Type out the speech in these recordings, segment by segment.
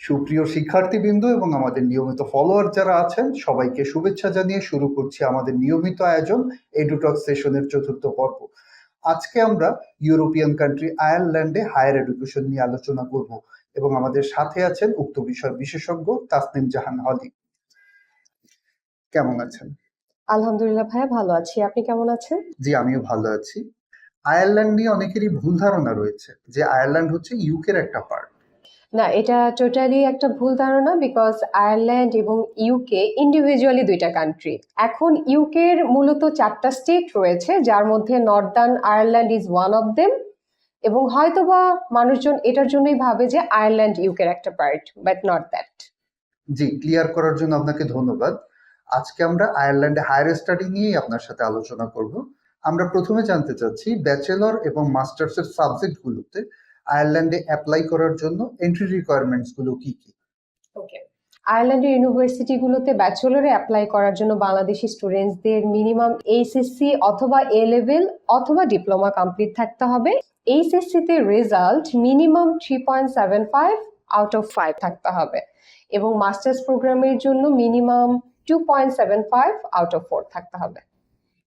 সুপ্রিয় শিক্ষার্থীবৃন্দ এবং আমাদের নিয়মিত ফলোয়ার যারা আছেন সবাইকে শুভেচ্ছা জানিয়ে শুরু করছি আমাদের নিয়মিত আয়োজন এডুটক সেশনের চতুর্থ পর্ব। আজকে আমরা ইউরোপিয়ান কান্ট্রি আয়ারল্যান্ডে হায়ার এডুকেশন নিয়ে আলোচনা করব এবং আমাদের সাথে আছেন উক্ত বিষয় বিশেষজ্ঞ তাসনিম জাহান হলি। কেমন আছেন? আলহামদুলিল্লাহ ভাইয়া, ভালো আছি। আপনি কেমন আছেন? জি, আমিও ভালো আছি। আয়ারল্যান্ড নিয়ে অনেকেরই ভুল ধারণা রয়েছে যে আয়ারল্যান্ড হচ্ছে ইউকের একটা পার্ট। না, এটা টোটালি একটা ভুল ধারণা, বিকজ আয়ারল্যান্ড এবং ইউকে ইন্ডিভিজুয়ালি দুইটা কান্ট্রি। এখন ইউকের মূলত 4টা স্টেট রয়েছে, যার মধ্যে Northern Ireland is one of them, এবং হয়তোবা মানুষজন এটার জন্যই ভাবে যে আয়ারল্যান্ড ইউকের একটা part, but not that. G, clear করার জন্য আপনাকে ধন্যবাদ। আজকে আমরা আয়ারল্যান্ডে হায়ার স্টাডি নিয়েই আপনার সাথে আলোচনা করব। আমরা প্রথমে জানতে চাচ্ছি ব্যাচেলর এবং মাস্টার্সের সাবজেক্টগুলোতে আয়ারল্যান্ডে অ্যাপ্লাই করার জন্য এন্ট্রি রিকোয়ারমেন্টস গুলো কি কি? ওকে, আয়ারল্যান্ডের ইউনিভার্সিটিগুলোতে ব্যাচেলরে অ্যাপ্লাই করার জন্য বাংলাদেশি স্টুডেন্টসদের মিনিমাম এইচএসসি অথবা এ লেভেল অথবা ডিপ্লোমা কমপ্লিট থাকতে হবে। এইচএসসিতে রেজাল্ট মিনিমাম 3.75 আউট অফ 5 থাকতে হবে, এবং মাস্টার্স প্রোগ্রামের জন্য মিনিমাম 2.75 আউট অফ 4 থাকতে হবে।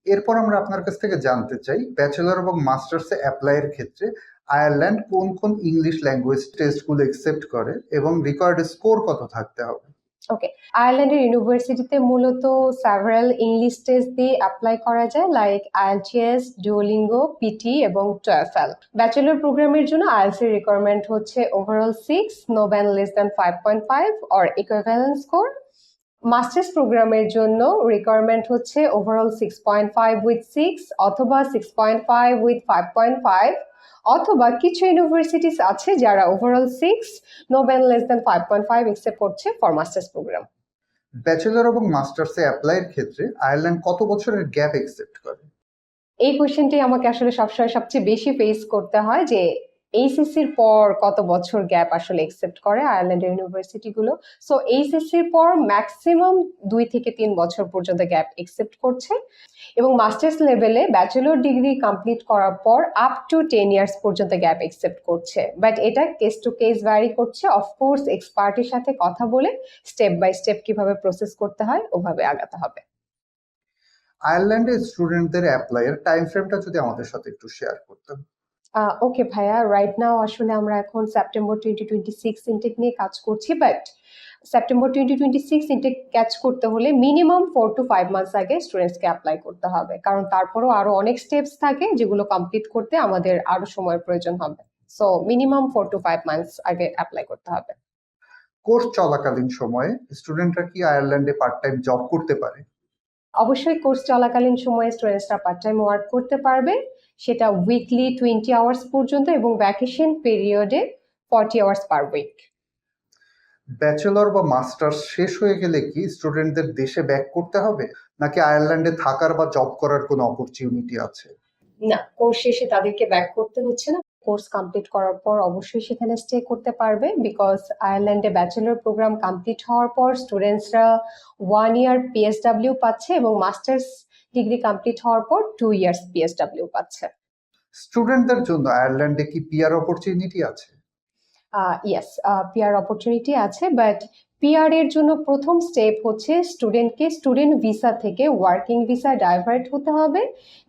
এরপর আমরা আপনার কাছ থেকে জানতে চাই ব্যাচেলর এবং মাস্টার্সে অ্যাপ্লাইয়ের ক্ষেত্রে আয়ারল্যান্ড কোন কোন ইংলিশ ল্যাঙ্গুয়েজ টেস্টগুলো একসেপ্ট করে এবং রিকোয়ার্ড স্কোর কত থাকতে হবে? ওকে, আয়ারল্যান্ডের ইউনিভার্সিটিতে মূলত সেভারাল ইংলিশ টেস্ট দিয়ে অ্যাপ্লাই করা যায়, লাইক আইএলটিএস, ডুওলিঙ্গো, পিটি এবং টোয়েফেল। ব্যাচেলর প্রোগ্রামের জন্য আইএলটিএস এর রিকোয়ারমেন্ট হচ্ছে overall 6, no band less than 5.5 or equivalent score. Masters প্রোগ্রামের জন্য রিকোয়ারমেন্ট হচ্ছে ওভারঅল 6.5 উইথ 6 অথবা 6.5 উইথ 5.5, অথবা কিছু ইউনিভার্সিটিস আছে যারা overall 6, no band less than 5.5 accept করছে ফর মাস্টার্স প্রোগ্রাম। ব্যাচেলর এবং মাস্টার্সে অ্যাপ্লাইয়ের ক্ষেত্রে আয়ারল্যান্ড কত বছরের গ্যাপ একসেপ্ট করে? এই কোয়েশ্চেনটি আমাকে আসলে সবসময় সবচেয়ে বেশি ফেস করতে হয়, যে এইচএসসির পর কত বছর গ্যাপ আসলে একসেপ্ট করে আয়ারল্যান্ডের ইউনিভার্সিটিগুলো। সো এইচএসসির পর ম্যাক্সিমাম 2 থেকে 3 বছর পর্যন্ত গ্যাপ একসেপ্ট করছে, এবং মাস্টার্স লেভেলে ব্যাচেলর ডিগ্রি কমপ্লিট করার পর আপ টু 10 ইয়ার্স পর্যন্ত গ্যাপ একসেপ্ট করছে। বাট এটা কেস টু কেস ভ্যারি করছে। অফকোর্স এক্সপার্টের সাথে কথা বলে স্টেপ বাই স্টেপ কিভাবে প্রসেস করতে হয় ওভাবে আগাতে হবে। আয়ারল্যান্ডে স্টুডেন্টদের অ্যাপ্লাইয়ের টাইম ফ্রেমটা যদি আমাদের সাথে একটু শেয়ার করতেন। ওকে ভাইয়া, রাইট নাও আসলে আমরা এখন সেপ্টেম্বর 2026 ইনটেক নিয়ে কাজ করছি, বাট সেপ্টেম্বর 2026 ইনটেক ক্যাচ করতে হলে মিনিমাম 4 to 5 মান্থস আগে স্টুডেন্টসকে অ্যাপ্লাই করতে হবে, কারণ তারপরেও আরো অনেক স্টেপস থাকে যেগুলো কমপ্লিট করতে আমাদের আরো সময়ের প্রয়োজন হবে। সো মিনিমাম 4 to 5 মান্থস আগে অ্যাপ্লাই করতে হবে। কোর্স চলাকালীন সময়ে স্টুডেন্টরা কি আয়ারল্যান্ডে পার্ট টাইম জব করতে পারে? অবশ্যই কোর্স চলাকালীন সময়ে স্টুডেন্টসরা পার্ট টাইম ওয়ার্ক করতে পারবে, সেটা উইকলি 20 আওয়ার্স পর্যন্ত, এবং ভ্যাকেশন পিরিয়ডে 40 আওয়ার্স পার উইক। ব্যাচেলর বা মাস্টার্স শেষ হয়ে গেলে কি স্টুডেন্টদের দেশে ব্যাক করতে হবে, নাকি আয়ারল্যান্ডে থাকার বা জব করার কোনো অপরচুনিটি আছে? না, কোর্স শেষে তাদেরকে ব্যাক করতে হচ্ছে না। কোর্স কমপ্লিট করার পর অবশ্যই সেখানে স্টে করতে পারবে, বিকজ আয়ারল্যান্ডে ব্যাচেলর প্রোগ্রাম কমপ্লিট হওয়ার পর স্টুডেন্টসরা 1 ইয়ার পিএসডব্লিউ পাচ্ছে, এবং মাস্টার্স ডিগ্রি কমপ্লিট হওয়ার পর 2 ইয়ার্স পিএসডব্লিউ পাচ্ছে। স্টুডেন্টদের জন্য আয়ারল্যান্ডে কি পিআর অপরচুনিটি আছে? ইয়েস, পিআর অপরচুনিটি আছে, বাট পিআর এর জন্য প্রথম স্টেপ হচ্ছে স্টুডেন্টকে স্টুডেন্ট ভিসা থেকে ওয়ার্কিং ভিসা ডাইভার্ট হতে হবে।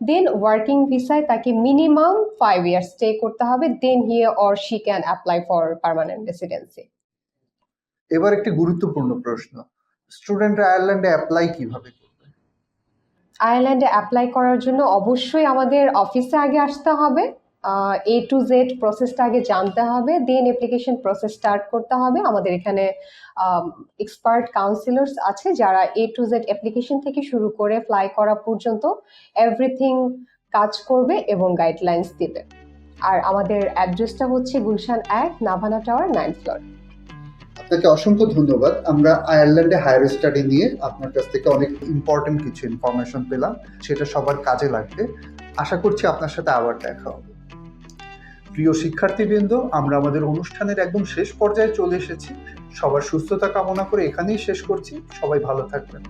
দেন ওয়ার্কিং ভিসায় তাকে মিনিমাম 5 ইয়ার্স স্টে করতে হবে, then he or she can apply for permanent residency. এবার একটি গুরুত্বপূর্ণ প্রশ্ন, স্টুডেন্টরা আয়ারল্যান্ডে অ্যাপ্লাই কিভাবে করবে? আয়ারল্যান্ডে অ্যাপ্লাই করার জন্য অবশ্যই আমাদের অফিসে আগে আসতে হবে, এ টু জেড প্রসেসটা আগে জানতে হবে, দেন অ্যাপ্লিকেশন প্রসেস স্টার্ট করতে হবে। আমাদের এখানে এক্সপার্ট কাউন্সিলর্স আছে যারা এ টু জেড অ্যাপ্লিকেশন থেকে শুরু করে ফ্লাই করা পর্যন্ত এভরিথিং কাজ করবে এবং গাইডলাইন্স দিবে। আর আমাদের অ্যাড্রেসটা হচ্ছে Gulshan 1, Navana tower, 9th floor. আপনাকে অসংখ্য ধন্যবাদ। আমরা আয়ারল্যান্ডে হায়ার স্টাডি নিয়ে আপনার কাছ থেকে অনেক ইম্পর্টেন্ট কিছু ইনফরমেশন পেলাম, সেটা সবার কাজে লাগবে। আশা করছি আপনার সাথে আবার দেখা হবে। প্রিয় শিক্ষার্থীবৃন্দ, আমরা আমাদের অনুষ্ঠানের একদম শেষ পর্যায়ে চলে এসেছি। সবার সুস্থতা কামনা করে এখানেই শেষ করছি। সবাই ভালো থাকবেন।